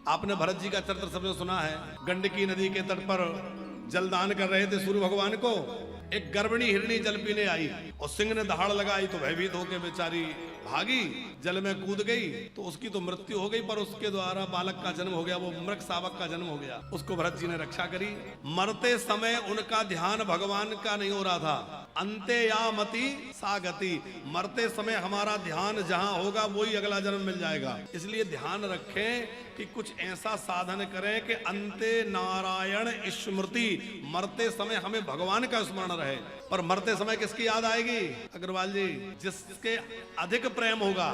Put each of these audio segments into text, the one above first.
आपने भरत जी का चरित्र सबने सुना है। गंडकी नदी के तट पर जलदान कर रहे थे सूर्य भगवान को। एक गर्भिणी हिरणी जल पीने आई और सिंह ने दहाड़ लगाई तो भयभीत होकर बेचारी भागी, जल में कूद गई तो उसकी तो मृत्यु हो गई, पर उसके द्वारा बालक का जन्म हो गया, वो मृग शावक का जन्म हो गया। उसको भरत जी ने रक्षा करी। मरते समय उनका ध्यान भगवान का नहीं हो रहा था। अंते या मति सा गति, मरते समय हमारा ध्यान जहां होगा वही अगला जन्म मिल जाएगा। इसलिए ध्यान रखें कि कुछ ऐसा साधन करें कि अंते नारायण स्मृति, मरते समय हमें भगवान का स्मरण रहे। पर मरते समय किसकी याद आएगी अग्रवाल जी? जिसके अधिक प्रेम होगा,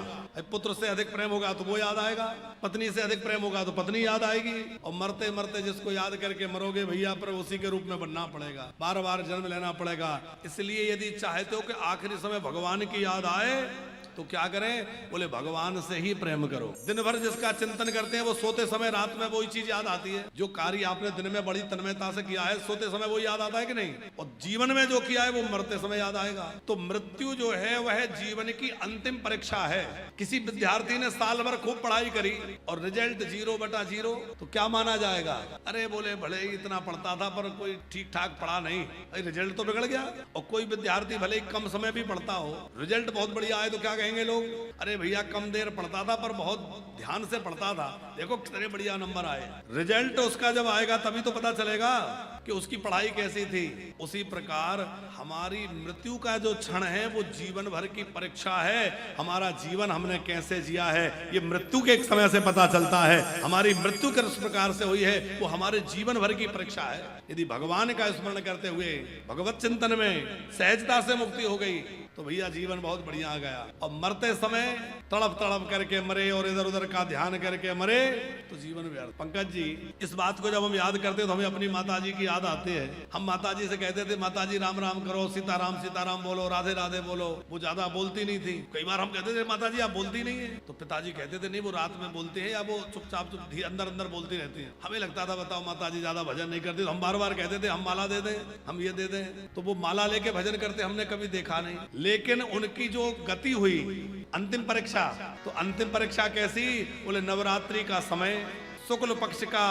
पुत्र से अधिक प्रेम होगा तो वो याद आएगा, पत्नी से अधिक प्रेम होगा तो पत्नी याद आएगी। और मरते मरते जिसको याद करके मरोगे भैया, पर उसी के रूप में बनना पड़ेगा, बार बार जन्म लेना पड़ेगा। इसलिए यदि चाहते हो कि आखिरी समय भगवान की याद आए तो क्या करें? बोले भगवान से ही प्रेम करो। दिन भर जिसका चिंतन करते हैं वो सोते समय रात में वही चीज याद आती है। जो कार्य आपने दिन में बड़ी तन्मयता से किया है, सोते समय वो याद आता है कि नहीं? और जीवन में जो किया है वो मरते समय याद आएगा। तो मृत्यु जो है वह जीवन की अंतिम परीक्षा है। किसी विद्यार्थी ने साल भर खूब पढ़ाई करी और रिजल्ट 0/0 तो क्या माना जाएगा? अरे बोले भले ही इतना पढ़ता था पर कोई ठीक ठाक पढ़ा नहीं, रिजल्ट तो बिगड़ गया। और कोई विद्यार्थी भले ही कम समय भी पढ़ता हो, रिजल्ट बहुत बढ़िया आए तो क्या कहेंगे लोग? अरे भैया कम देर पढ़ता था पर बहुत ध्यान से पढ़ता था, देखो कितने बढ़िया नंबर आए। रिजल्ट उसका जब आएगा तभी तो पता चलेगा कि उसकी पढ़ाई कैसी थी। उसी प्रकार हमारी मृत्यु का जो क्षण है वो जीवन भर की परीक्षा है। हमारा जीवन हमने कैसे जिया है ये मृत्यु के एक समय से पता चलता है। हमारी मृत्यु किस प्रकार से हुई है वो हमारे जीवन भर की परीक्षा है। यदि भगवान का स्मरण करते हुए भगवत चिंतन में सहजता से मुक्ति हो गई तो भैया जीवन बहुत बढ़िया आ गया। और मरते समय तड़प तड़प करके मरे और इधर उधर का ध्यान करके मरे तो जीवन व्यर्थ। पंकज जी, इस बात को जब हम याद करते तो हमें अपनी माता जी की याद आती है। हम माता जी से कहते थे माता जी राम राम करो, सीताराम बोलो, राधे राधे बोलो। वो ज्यादा बोलती नहीं थी। कई बार हम कहते थे माता जी आप बोलती नहीं है, तो पिताजी कहते थे नहीं वो रात में बोलती है या वो चुपचाप अंदर अंदर बोलती रहती है। हमें लगता था बताओ माता जी ज्यादा भजन नहीं करती। तो हम बार बार कहते थे हम माला दे दें, हम ये दे दें। तो वो माला लेके भजन करते हमने कभी देखा नहीं। लेकिन उनकी जो गति हुई अंतिम परीक्षा, तो अंतिम परीक्षा कैसी? बोले नवरात्रि का समय, शुक्ल पक्ष का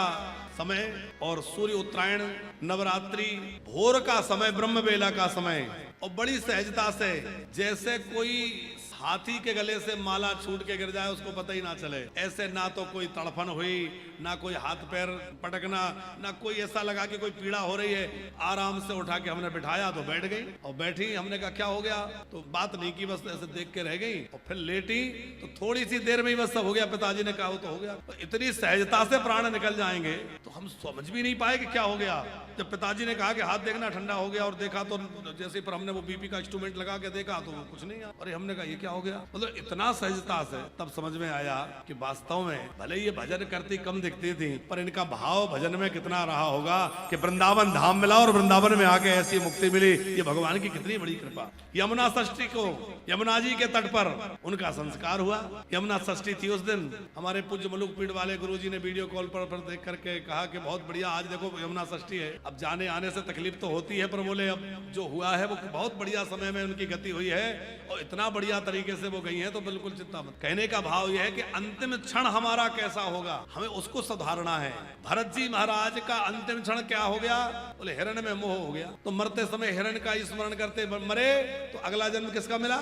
समय और सूर्य उत्तरायण, नवरात्रि भोर का समय, ब्रह्म बेला का समय। और बड़ी सहजता से जैसे कोई हाथी के गले से माला छूट के गिर जाए उसको पता ही ना चले, ऐसे ना तो कोई तड़फन हुई, ना कोई हाथ पैर पटकना, ना कोई ऐसा लगा कि कोई पीड़ा हो रही है। आराम से उठा के हमने बिठाया तो बैठ गई और बैठी। हमने कहा क्या हो गया? तो बात नहीं की, बस ऐसे देख के रह गई और फिर लेटी तो थोड़ी सी देर में ही बस सब हो गया। पिताजी ने कहा तो हो गया। तो इतनी सहजता से प्राण निकल जाएंगे तो हम समझ भी नहीं पाए कि क्या हो गया। जब पिताजी ने कहा कि हाथ देखना ठंडा हो गया और देखा तो जैसे पर हमने वो बीपी का इंस्ट्रूमेंट लगा के देखा तो कुछ नहीं। और हमने कहा ये क्या हो गया? मतलब इतना सहजता से तब समझ में आया कि वास्तव में भले ये भजन करती कम दिखती थी पर इनका भाव भजन में कितना रहा होगा कि वृंदावन धाम मिला और वृंदावन में आके ऐसी मुक्ति मिली। ये भगवान की कितनी बड़ी कृपा। यमुना षष्ठी को यमुना जी के तट पर उनका संस्कार हुआ। यमुना षष्ठी थी उस दिन। हमारे पूज्य मलुक पीठ वाले गुरुजी ने वीडियो कॉल पर देख करके कहा कि बहुत बढ़िया, आज देखो यमुना षष्ठी है। अब जाने आने से तकलीफ तो होती है पर बोले अब जो हुआ है वो बहुत बढ़िया समय में उनकी गति हुई है और इतना बढ़िया तरीके से वो गई है तो बिल्कुल चिंता मत। कहने का भाव यह है कि अंतिम क्षण हमारा कैसा होगा हमें उसको सुधारना है। भरत जी महाराज का अंतिम क्षण क्या हो गया? बोले हिरण में मोह हो गया। तो मरते समय हिरण का स्मरण करते मरे तो अगला जन्म किसका मिला?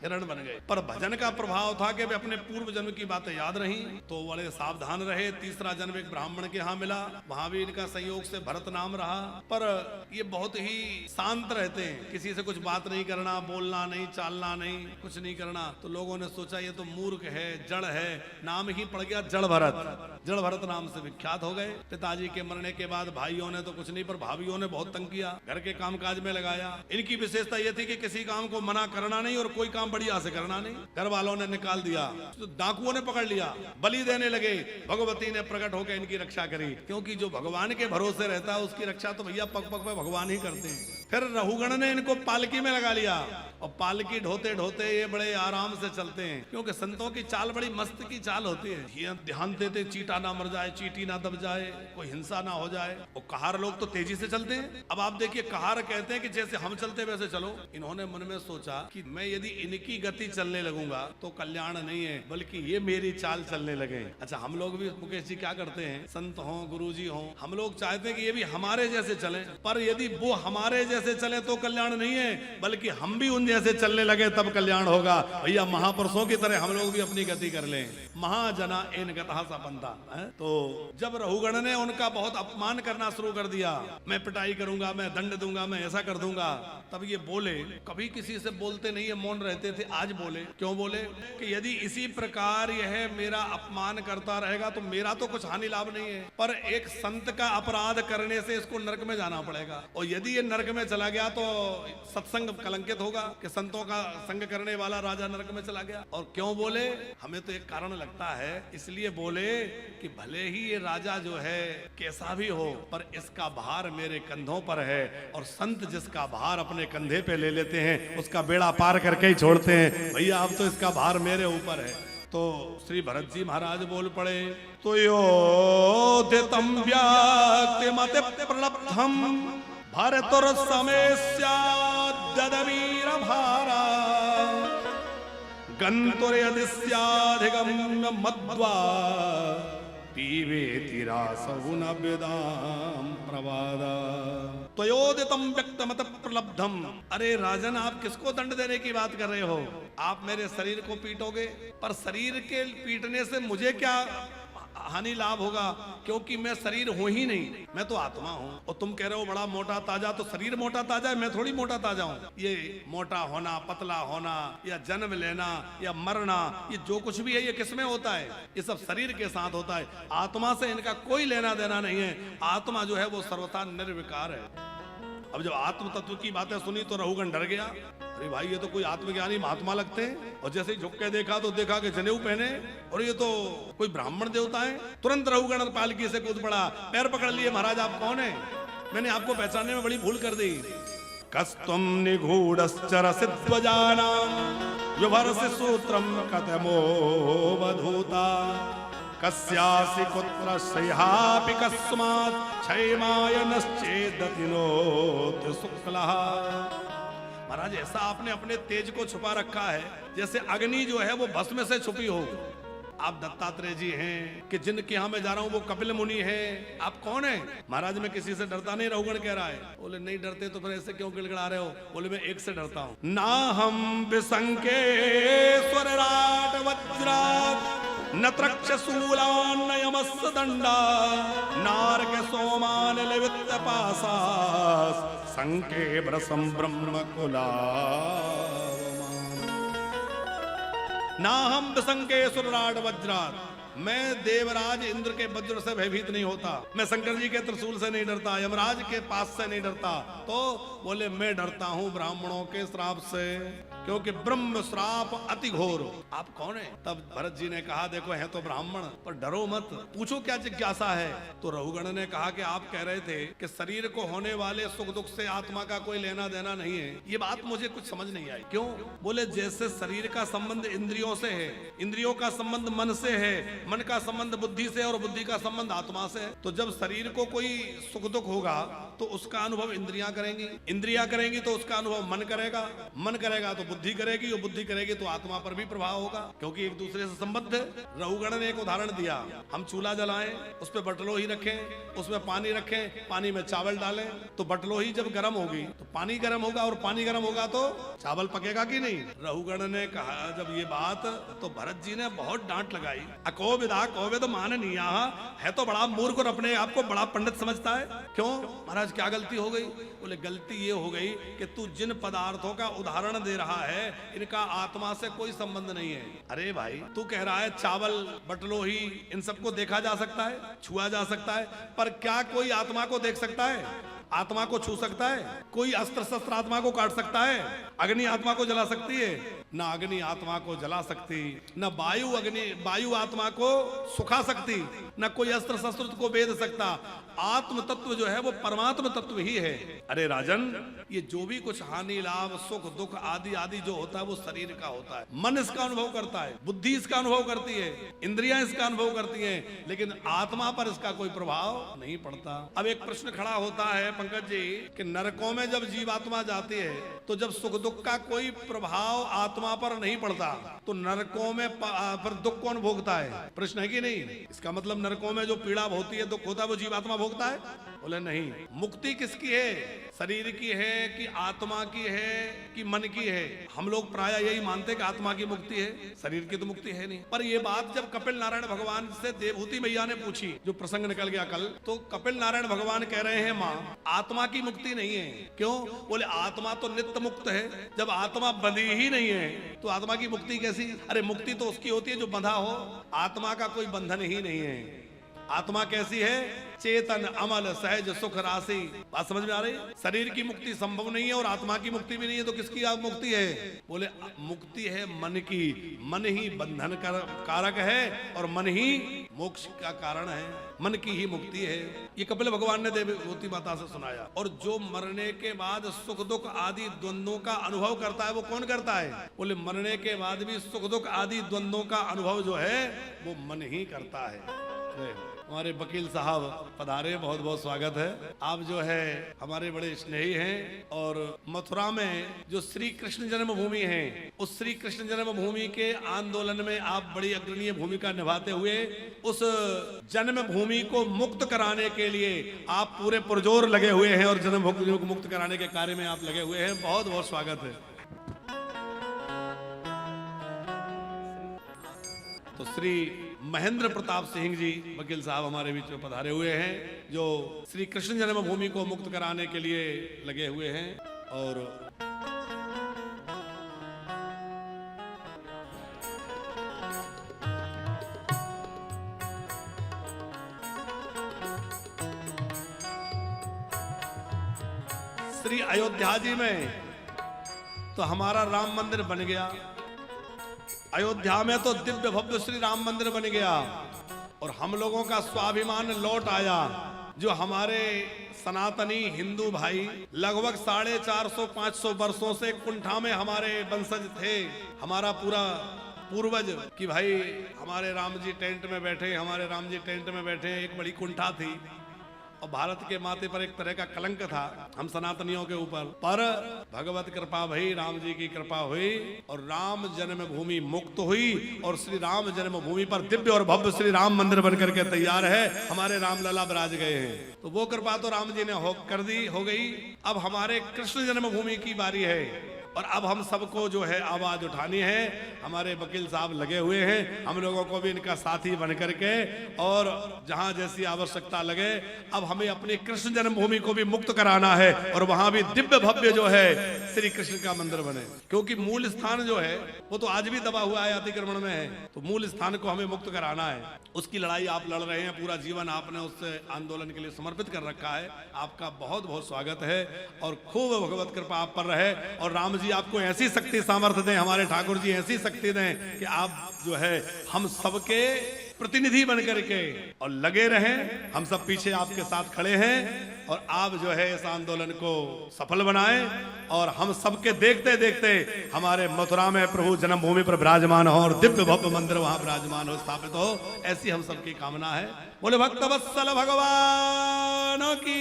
हिरण बन गए। पर भजन का प्रभाव था कि वे अपने पूर्व जन्म की बातें याद रही तो बड़े सावधान रहे। तीसरा जन्म एक ब्राह्मण के यहाँ मिला, वहां भी इनका संयोग से भरत नाम रहा। पर ये बहुत ही शांत रहते हैं, किसी से कुछ बात नहीं करना, बोलना नहीं, चालना नहीं, कुछ नहीं करना। तो लोगों ने सोचा ये तो मूर्ख है, जड़ है, नाम ही पड़ गया जड़ भरत। जड़ भरत नाम से विख्यात हो गए। पिताजी के मरने के बाद भाइयों ने तो कुछ नहीं पर भाभियों ने बहुत तंग किया, घर के कामकाज में लगाया। इनकी विशेषता यह थी कि किसी काम को मना करना नहीं और कोई काम बढ़िया से करना नहीं। घर वालों ने निकाल दिया तो डाकुओं ने पकड़ लिया, बलि देने लगे। भगवती ने प्रकट होकर इनकी रक्षा करी, क्योंकि जो भगवान के भरोसे रहता है उसकी रक्षा तो भैया पग पग पे भगवान ही करते हैं। फिर रहुगण ने इनको पालकी में लगा लिया और पालकी ढोते ढोते ये बड़े आराम से चलते हैं, क्योंकि संतों की चाल बड़ी मस्त की चाल होती है। ये ध्यान देते चीटा ना मर जाए, चीटी ना दब जाए, कोई हिंसा ना हो जाए। और कहार लोग तो तेजी से चलते हैं। अब आप देखिए, कहार कहते हैं कि जैसे हम चलते वैसे चलो। इन्होंने मन में सोचा कि मैं यदि इनकी गति चलने लगूंगा तो कल्याण नहीं है, बल्कि ये मेरी चाल चलने लगे। अच्छा, हम लोग भी मुकेश जी क्या करते हैं, संत हो गुरु जी हो, हम लोग चाहते हैं कि ये भी हमारे जैसे चले, पर यदि वो हमारे जैसे चले तो कल्याण नहीं है, बल्कि हम भी उन जैसे चलने लगे तब कल्याण होगा। भैया महापुरुषों की तरह हम लोग भी अपनी गति कर लें। महाजना इन गतः सपंथा। तो जब रहुगण ने उनका बहुत अपमान करना शुरू कर दिया, मैं पिटाई करूंगा, मैं दंड दूंगा, मैं ऐसा कर दूंगा, तब ये बोले, कभी किसी से बोलते नहीं है, मौन रहते थे, आज बोले। क्यों बोले? कि यदि इसी प्रकार यह मेरा अपमान करता रहेगा तो मेरा तो कुछ हानि लाभ नहीं है, पर एक संत का अपराध करने से इसको नरक में जाना पड़ेगा, और यदि ये नरक में चला गया तो सत्संग कलंकित होगा कि संतों का संग करने वाला राजा नरक में चला गया। और क्यों बोले? हमें तो एक कारण लगता है, इसलिए बोले कि भले ही ये राजा जो है कैसा भी हो, पर इसका भार मेरे कंधों पर है, और संत जिसका भार अपने कंधे पे ले लेते हैं उसका बेड़ा पार करके ही छोड़ते हैं। भैया अब तो इसका भार मेरे ऊपर है। तो श्री भरत जी महाराज बोल पड़े, तो योदितम व्याक्तिमते प्रलब्धम भरतुर समेस्याद्यदवीर भारा गन्तुर्यदिस्याधिगम्य मद्वा पीवेति रासहुनभ्युदाम प्रवादा। त्वयोदितम व्यक्तमत प्रलब्धम। अरे राजन, आप किसको दंड देने की बात कर रहे हो? आप मेरे शरीर को पीटोगे, पर शरीर के पीटने से मुझे क्या हानि लाभ होगा, क्योंकि मैं शरीर हूं ही नहीं, मैं तो आत्मा हूं। और तुम कह रहे हो बड़ा मोटा ताजा, तो शरीर मोटा ताजा है, मैं थोड़ी मोटा ताजा हूं। ये मोटा होना, पतला होना, या जन्म लेना, या मरना, ये जो कुछ भी है ये किसमें होता है? ये सब शरीर के साथ होता है। आत्मा से इनका कोई लेना देना नहीं है। आत्मा जो है वो सर्वथा निर्विकार है। अब जब आत्म तत्व की बातें सुनी तो रहुगण डर गया। अरे भाई, ये तो कोई आत्मज्ञानी महात्मा लगते हैं। और जैसे ही झुक के देखा तो देखा कि जनेऊ पहने, और ये तो कोई ब्राह्मण देवता है। तुरंत रहुगण पालकी से कूद पड़ा, पैर पकड़ लिए, महाराज आप कौन है? मैंने आपको पहचानने में बड़ी भूल कर दी। कस्तुम निगूढ़श्चर सिद्ध्वजानां विभर्सि सूत्रम कतमो वधूता कस्यासि कुत्र सह्यापि कस्मात् क्षयमायनश्चेदतिनोत शुक्लः। महाराज, ऐसा आपने अपने तेज को छुपा रखा है जैसे अग्नि जो है वो भस्म से छुपी हो। आप दत्तात्रेय जी हैं कि जिनके यहाँ मैं जा रहा हूँ वो कपिल मुनि है। आप कौन है? महाराज मैं किसी से डरता नहीं, रहुगण कह रहा है। बोले नहीं डरते तो फिर ऐसे क्यों गिड़गिड़ा रहे हो? बोले मैं एक से डरता हूँ। ना हम विसंके स्वरराट वज्रात न त्रक्षशूलान् न यमस्य दंडा नारक सोमान लवित पासास संके भ्रसं ब्रह्मकुला। ना हम विसंके सुरराट वज्रात, मैं देवराज इंद्र के वज्र से भयभीत नहीं होता, मैं शंकर जी के त्रिशूल से नहीं डरता, यमराज के पास से नहीं डरता। तो बोले मैं डरता हूं ब्राह्मणों के श्राप से, क्योंकि ब्रह्म श्राप अति घोर। आप कौन है? तब भरत जी ने कहा, देखो है तो ब्राह्मण, पर डरो मत, पूछो क्या जिज्ञासा है। तो रहुगण ने कहा कि आप कह रहे थे कि शरीर को होने वाले सुख दुख से आत्मा का कोई लेना देना नहीं है। ये बात मुझे कुछ समझ नहीं आई। क्यों? बोले जैसे शरीर का संबंध इंद्रियों से है, इंद्रियों का संबंध मन से है, मन का संबंध बुद्धि से, और बुद्धि का संबंध आत्मा से है। तो जब शरीर को कोई सुख दुख होगा तो उसका अनुभव इंद्रियां करेंगी, इंद्रियां करेंगी तो उसका अनुभव मन करेगा, मन करेगा तो बुद्धि करेगी, और बुद्धि करेगी तो आत्मा पर भी प्रभाव होगा, क्योंकि एक दूसरे से संबद्ध है। रहुगण ने एक उदाहरण दिया, हम चूल्हा जलाएं, उस पर बटलोही रखें, उसमें पानी रखें, पानी में चावल डालें, तो बटलोही जब गर्म होगी तो पानी गर्म होगा, और पानी गर्म होगा तो चावल पकेगा कि नहीं? रहुगण ने कहा जब ये बात, तो भरत जी ने बहुत डांट लगाई। अकोविदा कोविद माननीय है, तो बड़ा मूर्ख और अपने आप को बड़ा पंडित समझता है। क्यों महाराज, क्या गलती हो गई? बोले गलती ये हो गई कि तू जिन पदार्थों का उदाहरण दे रहा है इनका आत्मा से कोई संबंध नहीं है। अरे भाई, तू कह रहा है चावल, बटलोही, इन सबको देखा जा सकता है, छुआ जा सकता है, पर क्या कोई आत्मा को देख सकता है? आत्मा को छू सकता है? कोई अस्त्र शस्त्र आत्मा को काट सकता है? अग्नि आत्मा को जला सकती है? ना अग्नि आत्मा को जला सकती, न वायु आत्मा को सुखा सकती, न कोई अस्त्र शस्त्र को भेद सकता। आत्म तत्व जो है वो परमात्म तत्व ही है। अरे राजन, ये जो भी कुछ हानि लाभ सुख दुख आदि आदि जो होता है वो शरीर का होता है। मन इसका अनुभव करता है, बुद्धि इसका अनुभव करती है, इंद्रियां इसका अनुभव करती हैं, लेकिन आत्मा पर इसका कोई प्रभाव नहीं पड़ता। अब एक प्रश्न खड़ा होता है पंकज जी कि नरकों में जब जीवात्मा जाती है तो जब सुख दुख का कोई प्रभाव आत्मा पर नहीं पड़ता तो नरकों में फिर दुख कौन भोगता है? प्रश्न है कि नहीं? इसका मतलब नरकों में जो पीड़ा होती है, दुख होता है, वो जीवात्मा भोगता है? बोले नहीं। मुक्ति किसकी है? शरीर की है कि आत्मा की है कि मन की है? हम लोग प्राय यही मानते हैं कि आत्मा की मुक्ति है, शरीर की तो मुक्ति है नहीं। पर ये बात जब कपिल नारायण भगवान से देवहूति मैया ने पूछी, जो प्रसंग निकल गया कल, तो कपिल नारायण भगवान कह रहे हैं माँ आत्मा की मुक्ति नहीं है। क्यों? बोले आत्मा तो नित्य मुक्त है, जब आत्मा बंधी ही नहीं है तो आत्मा की मुक्ति कैसी? अरे मुक्ति तो उसकी होती है जो बंधा हो, आत्मा का कोई बंधन ही नहीं है। आत्मा कैसी है? चेतन अमल सहज सुख राशि। बात समझ में आ रही? शरीर की मुक्ति संभव नहीं है और आत्मा की मुक्ति भी नहीं है, तो किसकी मुक्ति है? बोले मुक्ति है मन की। मन ही बंधन कारक है और मन ही मोक्ष का कारण है, मन की ही मुक्ति है। ये कपिल भगवान ने देवहूति माता से सुनाया। और जो मरने के बाद सुख दुख आदि द्वंद्वों का अनुभव करता है वो कौन करता है? बोले मरने के बाद भी सुख दुख आदि द्वंद्वों का अनुभव जो है वो मन ही करता है। हमारे वकील साहब पधारे, बहुत बहुत स्वागत है। आप जो है हमारे बड़े स्नेही हैं और मथुरा में जो श्री कृष्ण जन्मभूमि है, उस श्री कृष्ण जन्मभूमि के आंदोलन में आप बड़ी अग्रणीय भूमिका निभाते हुए उस जन्मभूमि को मुक्त कराने के लिए आप पूरे पुरजोर लगे हुए हैं और जन्मभूमि को मुक्त कराने के कार्य में आप लगे हुए हैं। बहुत बहुत स्वागत है। तो श्री महेंद्र प्रताप सिंह जी वकील साहब हमारे बीच में पधारे हुए हैं, जो श्री कृष्ण जन्मभूमि को मुक्त कराने के लिए लगे हुए हैं। और श्री अयोध्या जी में तो हमारा राम मंदिर बन गया। अयोध्या में तो दिव्य भव्य श्री राम मंदिर बन गया और हम लोगों का स्वाभिमान लौट आया। जो हमारे सनातनी हिंदू भाई लगभग 450-500 वर्षों से कुंठा में हमारे वंशज थे, हमारा पूरा पूर्वज कि भाई हमारे राम जी टेंट में बैठे, हमारे राम जी टेंट में बैठे, एक बड़ी कुंठा थी और भारत के माथे पर एक तरह का कलंक था हम सनातनियों के ऊपर। पर भगवत कृपा भई, राम जी की कृपा हुई और राम जन्मभूमि मुक्त हुई और श्री राम जन्मभूमि पर दिव्य और भव्य श्री राम मंदिर बनकर के तैयार है। हमारे राम लला विराज गए हैं, तो वो कृपा तो राम जी ने हो गई। अब हमारे कृष्ण जन्मभूमि की बारी है और अब हम सबको जो है आवाज उठानी है। हमारे वकील साहब लगे हुए हैं, हम लोगों को भी इनका साथी बन करके और जहां जैसी आवश्यकता लगे अब हमें अपनी कृष्ण जन्मभूमि को भी मुक्त कराना है और वहां भी दिव्य भव्य जो है श्री कृष्ण का मंदिर बने। क्योंकि मूल स्थान जो है वो तो आज भी दबा हुआ है, अतिक्रमण में है, तो मूल स्थान को हमें मुक्त कराना है। उसकी लड़ाई आप लड़ रहे हैं, पूरा जीवन आपने उससे आंदोलन के लिए समर्पित कर रखा है। आपका बहुत बहुत स्वागत है और खूब भगवत कृपा आप पर रहे और राम जी आपको ऐसी शक्ति सामर्थ्य दें, हमारे ठाकुर जी ऐसी शक्ति दें कि आप जो है हम सबके प्रतिनिधि बन करके और लगे रहें। हम सब पीछे आपके साथ खड़े हैं और आप जो है इस आंदोलन को सफल बनाएं और हम सबके देखते देखते हमारे मथुरा में प्रभु जन्मभूमि पर विराजमान हो और दिव्य भव्य मंदिर वहां विराजमान हो, स्थापित हो, ऐसी हम सबकी कामना है। बोले भक्तवत्सल भगवान की।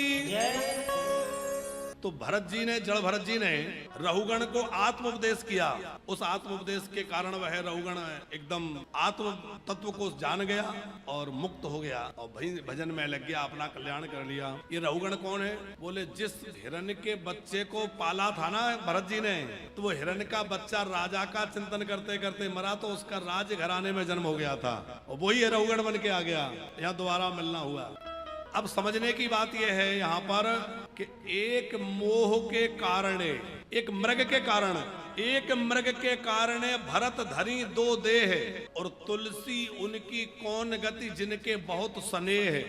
तो भरत जी ने, जड़ भरत जी ने रहुगण को आत्मोपदेश किया। उस आत्मोपदेश के कारण वह रहुगण एकदम आत्म तत्व को जान गया और मुक्त हो गया और भजन में लग गया, अपना कल्याण कर लिया। ये रहुगण कौन है? बोले जिस हिरण्य के बच्चे को पाला था ना भरत जी ने, तो वो हिरण्य का बच्चा राजा का चिंतन करते करते मरा तो उसका राज घराने में जन्म हो गया था और वही रहुगण बन के आ गया, यहाँ दोबारा मिलना हुआ। अब समझने की बात यह है यहाँ पर कि एक मोह के कारण, एक मृग के कारण, एक मृग के कारण भरत धरी दो देह और तुलसी उनकी कौन गति जिनके बहुत स्नेह।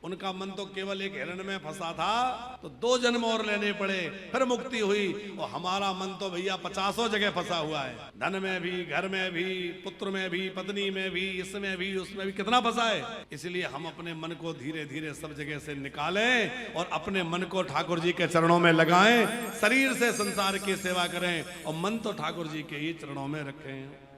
उनका मन तो केवल एक हिरण में फंसा था, तो 2 जन्म और लेने पड़े, फिर मुक्ति हुई। और हमारा मन तो भैया 50 जगह फंसा हुआ है, धन में भी, घर में भी, पुत्र में भी, पत्नी में भी, इसमें भी, उसमें भी, कितना फंसा है। इसलिए हम अपने मन को धीरे धीरे सब जगह से निकालें और अपने मन को ठाकुर जी के चरणों में लगाएं। शरीर से संसार की सेवा करें और मन तो ठाकुर जी के ही चरणों में रखें।